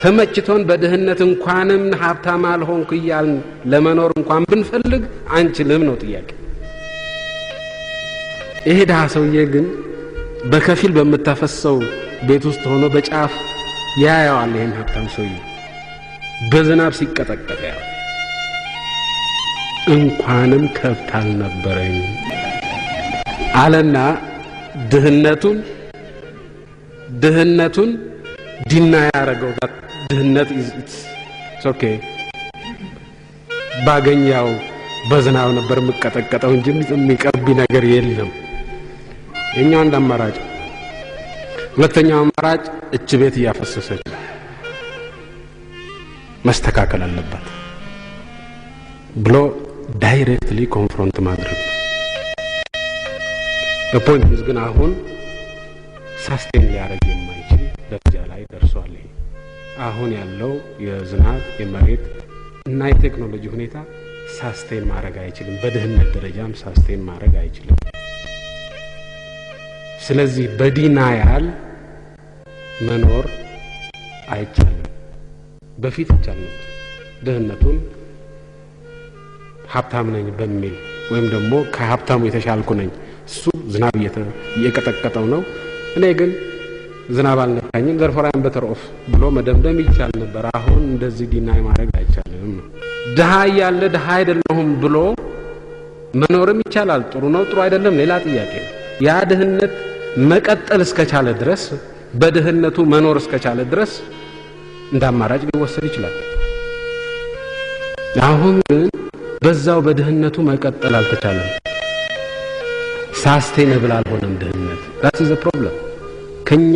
ተመችቶን በድህነት እንኳንም ሀብታም አልሆንኩ ይያልን ለመኖር እንኳን ብንፈልግ አንችልም ነው ጥያቄ። ይሄ ደሃ ሰውዬ ግን በከፊል በመታፈሰው ቤት ውስጥ ሆኖ በጫፍ ያያዋል ይሄን ሀብታም ሰውዬ በዝናብ ሲቀጠቀጥ ያው እንኳንም ከብት አልነበረኝ አለና ድህነቱን ዲና ያረገው ድህነት ኢትስ ኦኬ ባገኛው በዝናብ ነበር መቀጠቀጠው እንጂ የሚቀርብ ነገር የለም። የኛው አንድ አማራጭ። ሁለተኛው አማራጭ እች ቤት እያፈሰሰች መስተካከል አለባት ብሎ ዳይሬክትሊ ኮንፍሮንት ማድረግ። በፖይንት ግን አሁን ሳስቴን ሊያደርግ የማይችል ደረጃ ላይ ደርሷል። አሁን ያለው የዝናብ የመሬት እና የቴክኖሎጂ ሁኔታ ሳስቴን ማድረግ አይችልም። በድህነት ደረጃም ሳስቴን ማድረግ አይችልም። ስለዚህ በዲናያል መኖር አይቻልም። በፊት ይቻላል። ድህነቱን ሀብታም ነኝ በሚል ወይም ደግሞ ከሀብታሙ የተሻልኩ ነኝ እሱ ዝናብ እየቀጠቀጠው ነው እኔ ግን ዝናብ አልነካኝም ዘርፈራን በተሮፍ ብሎ መደምደም ይቻል ነበር። አሁን እንደዚህ ዲናይ ማድረግ አይቻልም። ደሃ ያለ ደሃ አይደለሁም ብሎ መኖርም ይቻላል። ጥሩ ነው ጥሩ አይደለም ሌላ ጥያቄ። ያ ድህነት መቀጠል እስከቻለ ድረስ በድህነቱ መኖር እስከቻለ ድረስ እንዳማራጭ ሊወሰድ ይችላል። አሁን ግን በዛው በድህነቱ መቀጠል አልተቻለም። ሳስቴነብል አልሆነም ድህነት። that is the problem። ከኛ